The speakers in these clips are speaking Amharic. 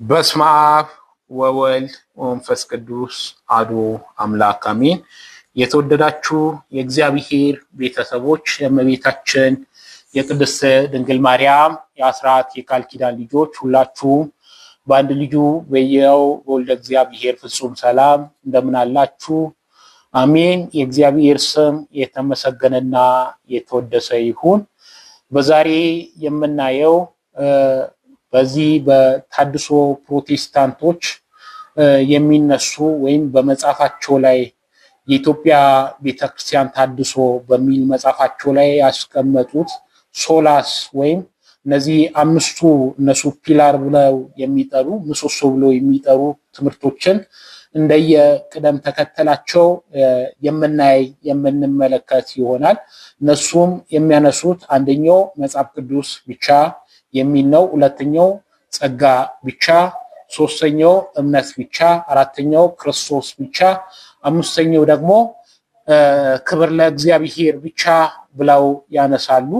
በስመ አብ ወወልድ ወመንፈስ ቅዱስ አሐዱ አምላክ አሜን። የተወደዳችሁ የእግዚአብሔር ቤተሰቦች የእመቤታችን የቅድስት ድንግል ማርያም የአስራት የቃል ኪዳን ልጆች ሁላችሁም በአንድ ልጁ በሕያው በወልደ እግዚአብሔር ፍጹም ሰላም እንደምን አላችሁ? አሜን። የእግዚአብሔር ስም የተመሰገነና የተወደሰ ይሁን። በዛሬ የምናየው በዚህ በታድሶ ፕሮቴስታንቶች የሚነሱ ወይም በመጽሐፋቸው ላይ የኢትዮጵያ ቤተክርስቲያን ታድሶ በሚል መጽሐፋቸው ላይ ያስቀመጡት ሶላስ ወይም እነዚህ አምስቱ እነሱ ፒላር ብለው የሚጠሩ ምሰሶ ብለው የሚጠሩ ትምህርቶችን እንደየቅደም ተከተላቸው የምንመለከት ይሆናል። እነሱም የሚያነሱት አንደኛው መጽሐፍ ቅዱስ ብቻ የሚል ነው። ሁለተኛው ጸጋ ብቻ፣ ሶስተኛው እምነት ብቻ፣ አራተኛው ክርስቶስ ብቻ፣ አምስተኛው ደግሞ ክብር ለእግዚአብሔር ብቻ ብለው ያነሳሉ።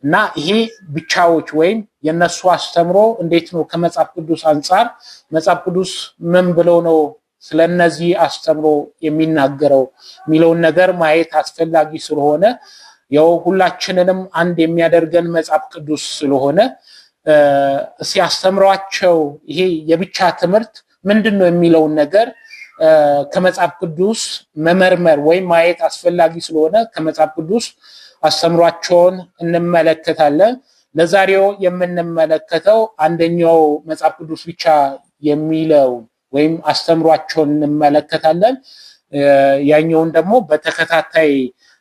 እና ይሄ ብቻዎች ወይም የነሱ አስተምሮ እንዴት ነው ከመጽሐፍ ቅዱስ አንጻር መጽሐፍ ቅዱስ ምን ብለው ነው ስለነዚህ አስተምሮ የሚናገረው የሚለውን ነገር ማየት አስፈላጊ ስለሆነ ያው ሁላችንንም አንድ የሚያደርገን መጽሐፍ ቅዱስ ስለሆነ ሲያስተምሯቸው ይሄ የብቻ ትምህርት ምንድነው የሚለውን ነገር ከመጽሐፍ ቅዱስ መመርመር ወይም ማየት አስፈላጊ ስለሆነ ከመጽሐፍ ቅዱስ አስተምሯቸውን እንመለከታለን። ለዛሬው የምንመለከተው አንደኛው መጽሐፍ ቅዱስ ብቻ የሚለው ወይም አስተምሯቸውን እንመለከታለን። ያኛውን ደግሞ በተከታታይ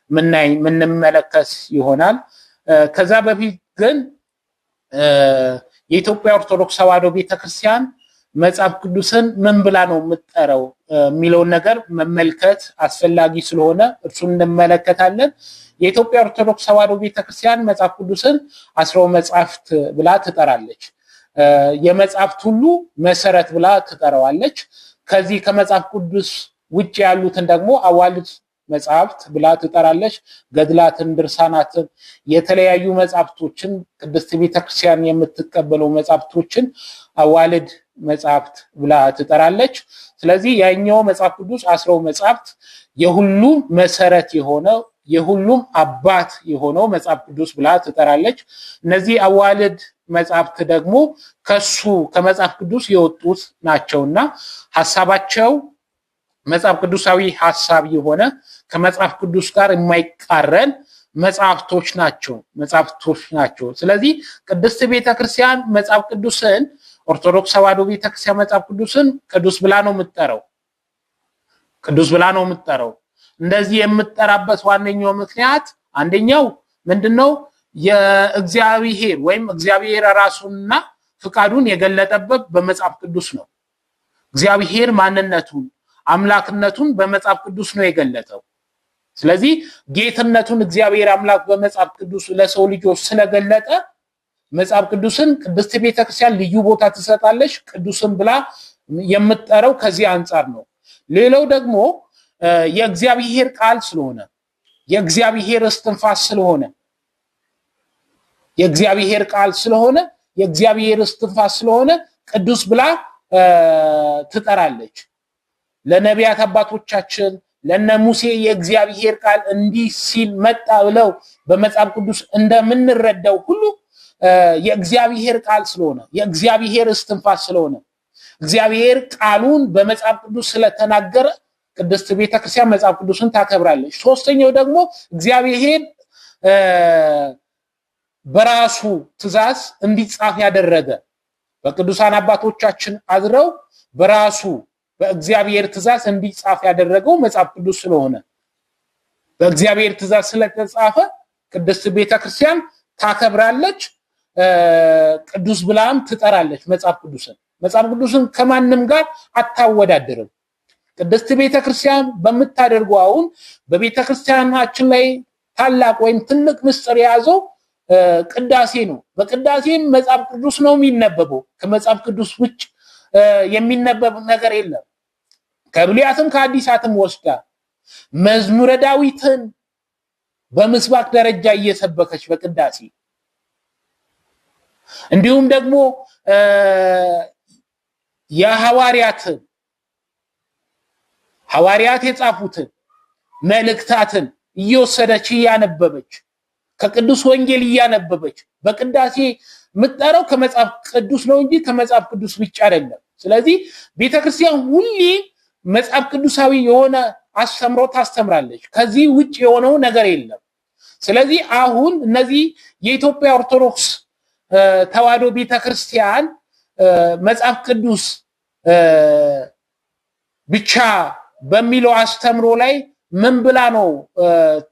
ምንመለከት ይሆናል። ከዛ በፊት ግን የኢትዮጵያ ኦርቶዶክስ ተዋሕዶ ቤተክርስቲያን መጽሐፍ ቅዱስን ምን ብላ ነው የምትጠራው የሚለውን ነገር መመልከት አስፈላጊ ስለሆነ እርሱን እንመለከታለን። የኢትዮጵያ ኦርቶዶክስ ተዋሕዶ ቤተክርስቲያን መጽሐፍ ቅዱስን 10 መጽሐፍት ብላ ትጠራለች። የመጽሐፍት ሁሉ መሰረት ብላ ትጠራዋለች። ከዚህ ከመጽሐፍ ቅዱስ ውጭ ያሉትን ደግሞ አዋልድ መጽሐፍት ብላ ትጠራለች። ገድላትን፣ ድርሳናትን፣ የተለያዩ መጽሐፍቶችን ቅድስት ቤተክርስቲያን የምትቀበለው መጽሐፍቶችን አዋልድ መጽሐፍት ብላ ትጠራለች። ስለዚህ ያኛው መጽሐፍ ቅዱስ 10 መጽሐፍት የሁሉም መሰረት የሆነው የሁሉም አባት የሆነው መጽሐፍ ቅዱስ ብላ ትጠራለች። እነዚህ አዋልድ መጽሐፍት ደግሞ ከመጽሐፍ ቅዱስ የወጡት ናቸውና ሐሳባቸው መጽሐፍ ቅዱሳዊ ሐሳብ የሆነ ከመጽሐፍ ቅዱስ ጋር የማይቃረን መጽሐፍቶች ናቸው። ስለዚህ ቅድስት ቤተክርስቲያን መጽሐፍ ቅዱስን ኦርቶዶክስ ተዋሕዶ ቤተክርስቲያን መጽሐፍ ቅዱስን ቅዱስ ብላ ነው የምትጠራው። እንደዚህ የምትጠራበት ዋነኛው ምክንያት አንደኛው ምንድነው? የእግዚአብሔር ወይም እግዚአብሔር ራሱንና ፍቃዱን የገለጠበት በመጽሐፍ ቅዱስ ነው። እግዚአብሔር ማንነቱን አምላክነቱን በመጽሐፍ ቅዱስ ነው የገለጠው። ስለዚህ ጌትነቱን እግዚአብሔር አምላክ በመጽሐፍ ቅዱስ ለሰው ልጆች ስለገለጠ መጽሐፍ ቅዱስን ቅድስት ቤተክርስቲያን ልዩ ቦታ ትሰጣለች። ቅዱስን ብላ የምትጠራው ከዚህ አንጻር ነው። ሌላው ደግሞ የእግዚአብሔር ቃል ስለሆነ የእግዚአብሔር እስትንፋስ ስለሆነ የእግዚአብሔር ቃል ስለሆነ የእግዚአብሔር እስትንፋስ ስለሆነ ቅዱስ ብላ ትጠራለች። ለነቢያት አባቶቻችን ለነ ሙሴ የእግዚአብሔር ቃል እንዲህ ሲል መጣ ብለው በመጽሐፍ ቅዱስ እንደምንረዳው ሁሉ የእግዚአብሔር ቃል ስለሆነ የእግዚአብሔር እስትንፋስ ስለሆነ እግዚአብሔር ቃሉን በመጽሐፍ ቅዱስ ስለተናገረ ቅድስት ቤተክርስቲያን መጽሐፍ ቅዱስን ታከብራለች። ሶስተኛው ደግሞ እግዚአብሔር በራሱ ትእዛዝ እንዲጻፍ ያደረገ በቅዱሳን አባቶቻችን አድረው በራሱ በእግዚአብሔር ትእዛዝ እንዲጻፍ ያደረገው መጽሐፍ ቅዱስ ስለሆነ በእግዚአብሔር ትእዛዝ ስለተጻፈ ቅድስት ቤተክርስቲያን ታከብራለች፣ ቅዱስ ብላም ትጠራለች። መጽሐፍ ቅዱስን ከማንም ጋር አታወዳድርም። ቅድስት ቤተክርስቲያን በምታደርገው አሁን በቤተክርስቲያናችን ላይ ታላቅ ወይም ትልቅ ምስጢር የያዘው ቅዳሴ ነው። በቅዳሴም መጽሐፍ ቅዱስ ነው የሚነበበው። ከመጽሐፍ ቅዱስ ውጭ የሚነበብ ነገር የለም። ከብሉያትም ከአዲሳትም ወስዳ መዝሙረ ዳዊትን በምስባክ ደረጃ እየሰበከች በቅዳሴ እንዲሁም ደግሞ የሐዋርያት የጻፉትን መልእክታትን እየወሰደች እያነበበች ከቅዱስ ወንጌል እያነበበች በቅዳሴ ምጣራው ከመጽሐፍ ቅዱስ ነው እንጂ ከመጽሐፍ ቅዱስ ብቻ አይደለም። ስለዚህ ቤተክርስቲያን ሁሌ መጽሐፍ ቅዱሳዊ የሆነ አስተምሮ ታስተምራለች። ከዚህ ውጭ የሆነው ነገር የለም። ስለዚህ አሁን እነዚህ የኢትዮጵያ ኦርቶዶክስ ተዋሕዶ ቤተክርስቲያን መጽሐፍ ቅዱስ ብቻ በሚለው አስተምሮ ላይ ምን ብላ ነው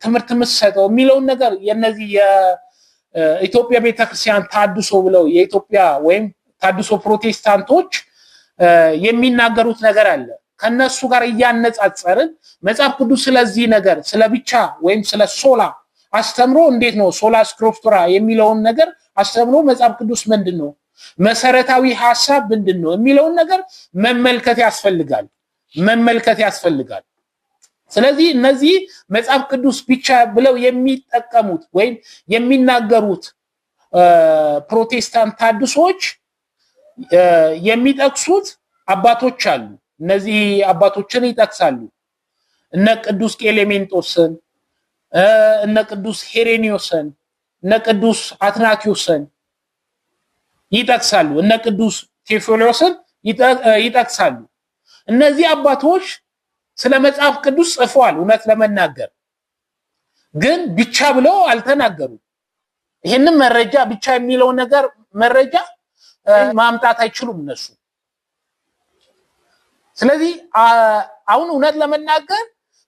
ትምህርት የምትሰጠው የሚለውን ነገር የነዚህ የኢትዮጵያ ቤተክርስቲያን ታድሶ ብለው የኢትዮጵያ ወይም ታድሶ ፕሮቴስታንቶች የሚናገሩት ነገር አለ። ከነሱ ጋር እያነጻጸርን መጽሐፍ ቅዱስ ስለዚህ ነገር ስለብቻ ወይም ስለ ሶላ አስተምሮ እንዴት ነው ሶላ ስክሪፕቱራ የሚለውን ነገር አስተምሮ መጽሐፍ ቅዱስ ምንድነው መሰረታዊ ሐሳብ ምንድነው የሚለውን ነገር መመልከት ያስፈልጋል። ስለዚህ እነዚህ መጽሐፍ ቅዱስ ብቻ ብለው የሚጠቀሙት ወይም የሚናገሩት ፕሮቴስታንት ታድሶች የሚጠቅሱት አባቶች አሉ። እነዚህ አባቶችን ይጠቅሳሉ። እነ ቅዱስ ቄሌሜንጦስን፣ እነ ቅዱስ ሄሬኒዮስን፣ እነ ቅዱስ አትናኪዮስን ይጠቅሳሉ። እነ ቅዱስ ቴዎፍሎስን ይጠቅሳሉ። እነዚህ አባቶች ስለ መጽሐፍ ቅዱስ ጽፈዋል። እውነት ለመናገር ግን ብቻ ብለው አልተናገሩም። ይሄንን መረጃ ብቻ የሚለው ነገር መረጃ ማምጣት አይችሉም እነሱ። ስለዚህ አሁን እውነት ለመናገር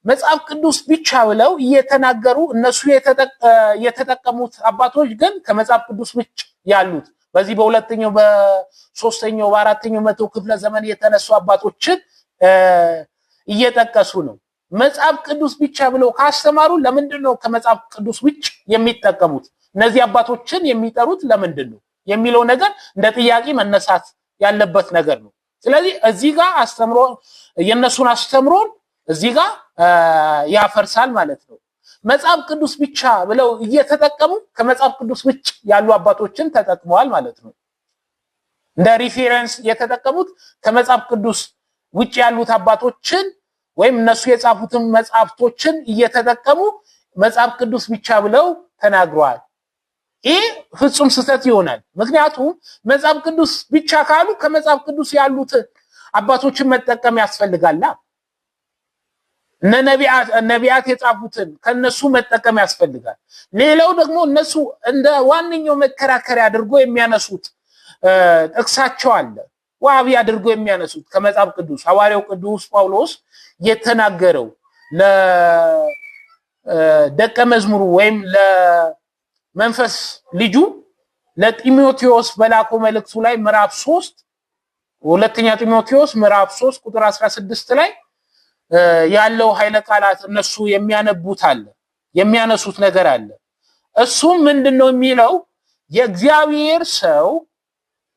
መጽሐፍ ቅዱስ ብቻ ብለው እየተናገሩ እነሱ የተጠቀሙት አባቶች ግን ከመጽሐፍ ቅዱስ ውጭ ያሉት በዚህ በሁለተኛው በሶስተኛው በአራተኛው መቶ ክፍለ ዘመን የተነሱ አባቶችን እየጠቀሱ ነው። መጽሐፍ ቅዱስ ብቻ ብለው ካስተማሩ ለምንድነው ከመጽሐፍ ቅዱስ ውጭ የሚጠቀሙት? እነዚህ አባቶችን የሚጠሩት ለምንድነው የሚለው ነገር እንደ ጥያቄ መነሳት ያለበት ነገር ነው። ስለዚህ እዚህ ጋር አስተምሮ የነሱን አስተምሮን እዚህ ጋር ያፈርሳል ማለት ነው። መጽሐፍ ቅዱስ ብቻ ብለው እየተጠቀሙ ከመጽሐፍ ቅዱስ ውጭ ያሉ አባቶችን ተጠቅመዋል ማለት ነው። እንደ ሪፈረንስ የተጠቀሙት ከመጽሐፍ ቅዱስ ውጭ ያሉት አባቶችን ወይም እነሱ የጻፉትን መጽሐፍቶችን እየተጠቀሙ መጽሐፍ ቅዱስ ብቻ ብለው ተናግረዋል። ይህ ፍጹም ስህተት ይሆናል። ምክንያቱም መጽሐፍ ቅዱስ ብቻ ካሉ ከመጽሐፍ ቅዱስ ያሉት አባቶችን መጠቀም ያስፈልጋል። ነቢያት የጻፉትን ከነሱ መጠቀም ያስፈልጋል። ሌላው ደግሞ እነሱ እንደ ዋነኛው መከራከሪያ አድርጎ የሚያነሱት ጥቅሳቸው አለ። ዋቢ አድርጎ የሚያነሱት ከመጽሐፍ ቅዱስ ሐዋርያው ቅዱስ ጳውሎስ የተናገረው ለደቀ መዝሙሩ ወይም ለመንፈስ ልጁ ለጢሞቴዎስ በላከው መልእክቱ ላይ ምዕራፍ 3 ሁለተኛ ጢሞቴዎስ ምዕራፍ 3 ቁጥር 16 ላይ ያለው ኃይለ ቃላት እነሱ የሚያነቡት አለ የሚያነሱት ነገር አለ። እሱም ምንድነው የሚለው የእግዚአብሔር ሰው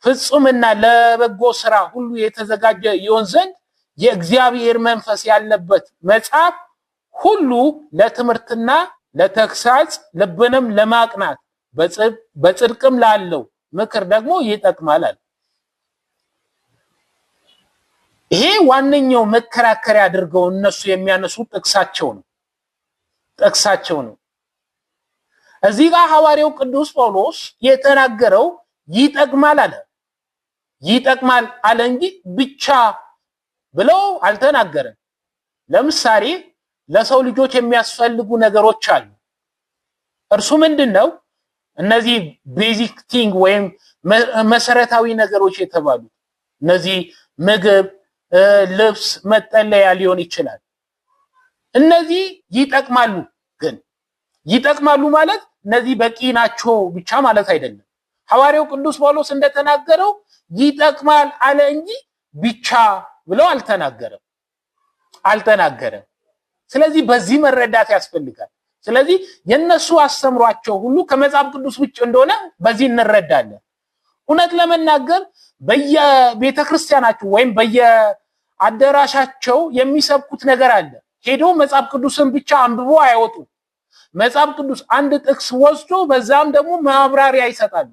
ፍጹምና ለበጎ ስራ ሁሉ የተዘጋጀ ይሆን ዘንድ የእግዚአብሔር መንፈስ ያለበት መጽሐፍ ሁሉ ለትምህርትና ለተግሳጽ ልብንም ለማቅናት በጽድቅም ላለው ምክር ደግሞ ይጠቅማል። ይሄ ዋነኛው መከራከሪያ አድርገው እነሱ የሚያነሱት ጥቅሳቸው ነው። እዚህ ጋር ሐዋርያው ቅዱስ ጳውሎስ የተናገረው ይጠቅማል አለ እንጂ ብቻ ብለው አልተናገረም። ለምሳሌ ለሰው ልጆች የሚያስፈልጉ ነገሮች አሉ። እርሱ ምንድነው? እነዚህ ቤዚክ ቲንግ ወይም መሰረታዊ ነገሮች የተባሉ እነዚህ ምግብ፣ ልብስ፣ መጠለያ ሊሆን ይችላል። እነዚህ ይጠቅማሉ። ግን ይጠቅማሉ ማለት እነዚህ በቂ ናቸው ብቻ ማለት አይደለም። ሐዋርያው ቅዱስ ጳውሎስ እንደተናገረው ይጠቅማል አለ እንጂ ብቻ ብለው አልተናገረም። ስለዚህ በዚህ መረዳት ያስፈልጋል። ስለዚህ የነሱ አስተምሯቸው ሁሉ ከመጽሐፍ ቅዱስ ውጭ እንደሆነ በዚህ እንረዳለን። እውነት ለመናገር በየቤተክርስቲያናቸው ወይም በየአዳራሻቸው የሚሰብኩት ነገር አለ። ሄዶ መጽሐፍ ቅዱስን ብቻ አንብቦ አይወጡ። መጽሐፍ ቅዱስ አንድ ጥቅስ ወስዶ በዛም ደግሞ ማብራሪያ ይሰጣሉ።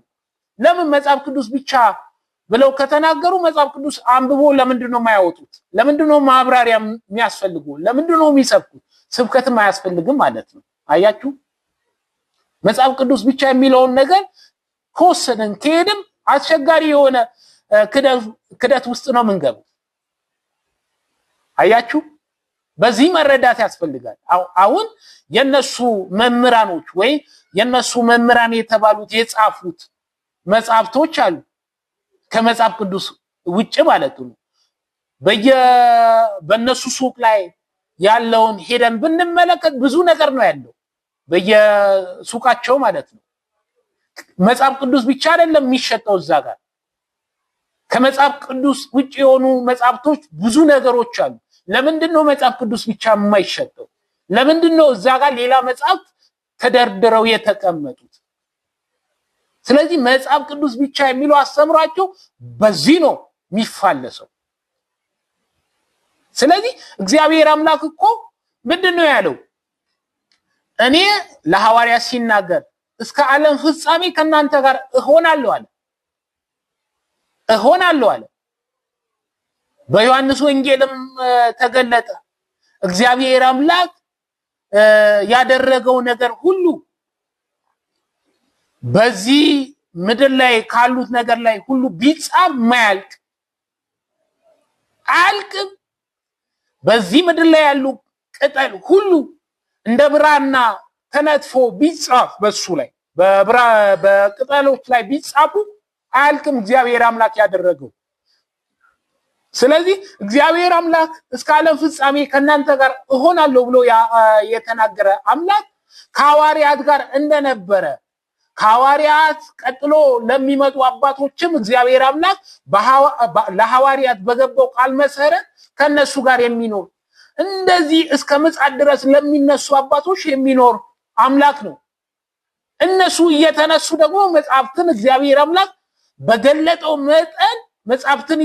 ለምን መጽሐፍ ቅዱስ ብቻ ብለው ከተናገሩ መጽሐፍ ቅዱስ አንብቦ ለምንድነው የማያወጡት? ለምንድነው ማብራሪያ የሚያስፈልገው? ለምንድነው የሚሰብኩት? ስብከትም አያስፈልግም ማለት ነው። አያችሁ፣ መጽሐፍ ቅዱስ ብቻ የሚለውን ነገር ከወሰደን ከሄድም አስቸጋሪ የሆነ ክደት ውስጥ ነው የምንገባው። አያችሁ፣ በዚህ መረዳት ያስፈልጋል። አሁን የነሱ መምህራኖች ወይ የነሱ መምህራን የተባሉት የጻፉት መጽሐፍቶች አሉ ከመጽሐፍ ቅዱስ ውጭ ማለት ነው። በእነሱ ሱቅ ላይ ያለውን ሄደን ብንመለከት ብዙ ነገር ነው ያለው በየሱቃቸው ማለት ነው። መጽሐፍ ቅዱስ ብቻ አይደለም የሚሸጠው እዛ ጋር። ከመጽሐፍ ቅዱስ ውጭ የሆኑ መጽሐፍቶች ብዙ ነገሮች አሉ። ለምንድነው መጽሐፍ ቅዱስ ብቻ የማይሸጠው? ለምንድነው እዛ ጋር ሌላ መጽሐፍት ተደርድረው የተቀመጡት? ስለዚህ መጽሐፍ ቅዱስ ብቻ የሚለው አስተምሯቸው በዚህ ነው የሚፋለሰው። ስለዚህ እግዚአብሔር አምላክ እኮ ምንድነው ያለው? እኔ ለሐዋርያ ሲናገር እስከ ዓለም ፍጻሜ ከናንተ ጋር እሆናለሁ አለ። በዮሐንስ ወንጌልም ተገለጠ። እግዚአብሔር አምላክ ያደረገው ነገር ሁሉ በዚህ ምድር ላይ ካሉት ነገር ላይ ሁሉ ቢጻፍ ማያልቅ አልቅም። በዚህ ምድር ላይ ያሉ ቅጠል ሁሉ እንደ ብራና ተነጥፎ ቢጻፍ በሱ ላይ በቅጠሎች ላይ ቢጻፉ አልቅም እግዚአብሔር አምላክ ያደረገው። ስለዚህ እግዚአብሔር አምላክ እስከ ዓለም ፍጻሜ ከናንተ ጋር እሆናለሁ ብሎ የተናገረ አምላክ ከሐዋርያት ጋር እንደነበረ ከሐዋርያት ቀጥሎ ለሚመጡ አባቶችም እግዚአብሔር አምላክ ለሐዋርያት በገባው ቃል መሰረት ከነሱ ጋር የሚኖር እንደዚህ እስከ ምጽአት ድረስ ለሚነሱ አባቶች የሚኖር አምላክ ነው። እነሱ እየተነሱ ደግሞ መጽሐፍትን እግዚአብሔር አምላክ በገለጠው መጠን መጽሐፍትን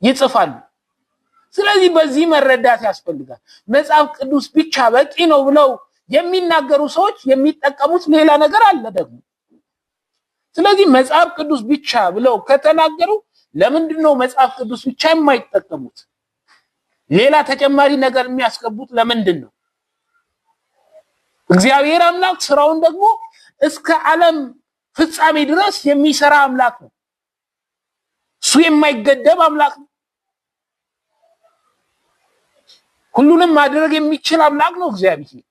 ይጽፋሉ። ስለዚህ በዚህ መረዳት ያስፈልጋል። መጽሐፍ ቅዱስ ብቻ በቂ ነው ብለው የሚናገሩ ሰዎች የሚጠቀሙት ሌላ ነገር አለ ደግሞ። ስለዚህ መጽሐፍ ቅዱስ ብቻ ብለው ከተናገሩ ለምንድነው መጽሐፍ ቅዱስ ብቻ የማይጠቀሙት? ሌላ ተጨማሪ ነገር የሚያስገቡት ለምንድነው? እግዚአብሔር አምላክ ስራውን ደግሞ እስከ ዓለም ፍጻሜ ድረስ የሚሰራ አምላክ ነው። እሱ የማይገደብ አምላክ ነው። ሁሉንም ማድረግ የሚችል አምላክ ነው እግዚአብሔር፣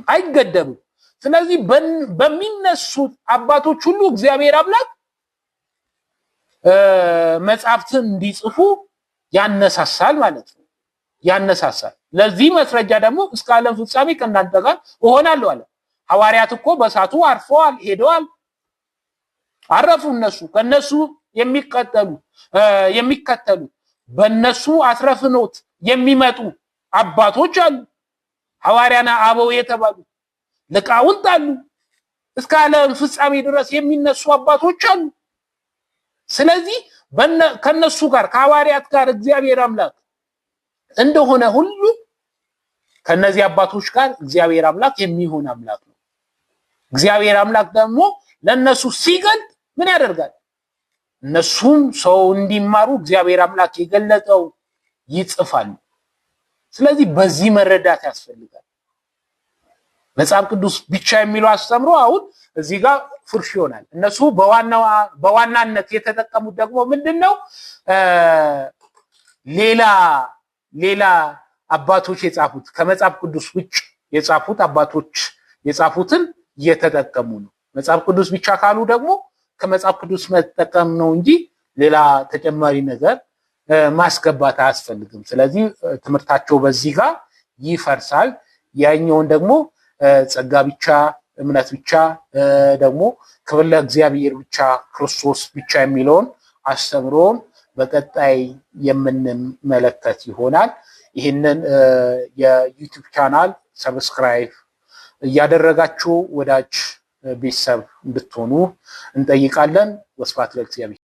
አይገደብም። ስለዚህ በሚነሱት አባቶች ሁሉ እግዚአብሔር አምላክ መጽሐፍትን እንዲጽፉ ያነሳሳል ማለት ነው። ያነሳሳል። ለዚህ መስረጃ ደግሞ እስከ ዓለም ፍጻሜ ከእናንተ ጋር እሆናለሁ አለ። ሐዋርያት እኮ በሳቱ አርፈዋል፣ ሄደዋል፣ አረፉ። እነሱ ከነሱ የሚከተሉ በነሱ አስረፍኖት የሚመጡ አባቶች አሉ። ሐዋርያና አበው የተባሉ ሊቃውንት አሉ። እስከ ዓለም ፍጻሜ ድረስ የሚነሱ አባቶች አሉ። ስለዚህ ከነሱ ጋር ከሐዋርያት ጋር እግዚአብሔር አምላክ እንደሆነ ሁሉ ከነዚህ አባቶች ጋር እግዚአብሔር አምላክ የሚሆን አምላክ ነው። እግዚአብሔር አምላክ ደግሞ ለነሱ ሲገልጥ ምን ያደርጋል? እነሱም ሰው እንዲማሩ እግዚአብሔር አምላክ የገለጠው ይጽፋሉ። ስለዚህ በዚህ መረዳት ያስፈልጋል። መጽሐፍ ቅዱስ ብቻ የሚለው አስተምሮ አሁን እዚህ ጋር ፍርሽ ይሆናል። እነሱ በዋናነት የተጠቀሙት ደግሞ ምንድነው? ሌላ አባቶች የጻፉት ከመጽሐፍ ቅዱስ ውጭ የጻፉት አባቶች የጻፉትን እየተጠቀሙ ነው። መጽሐፍ ቅዱስ ብቻ ካሉ ደግሞ ከመጽሐፍ ቅዱስ መጠቀም ነው እንጂ ሌላ ተጨማሪ ነገር ማስገባት አያስፈልግም። ስለዚህ ትምህርታቸው በዚህ ጋር ይፈርሳል። ያኛውን ደግሞ ጸጋ ብቻ እምነት ብቻ ደግሞ ክብር ለእግዚአብሔር ብቻ ክርስቶስ ብቻ የሚለውን አስተምሮን በቀጣይ የምንመለከት ይሆናል። ይህንን የዩቲዩብ ቻናል ሰብስክራይብ እያደረጋችሁ ወዳጅ ቤተሰብ እንድትሆኑ እንጠይቃለን። ወስብሐት ለእግዚአብሔር።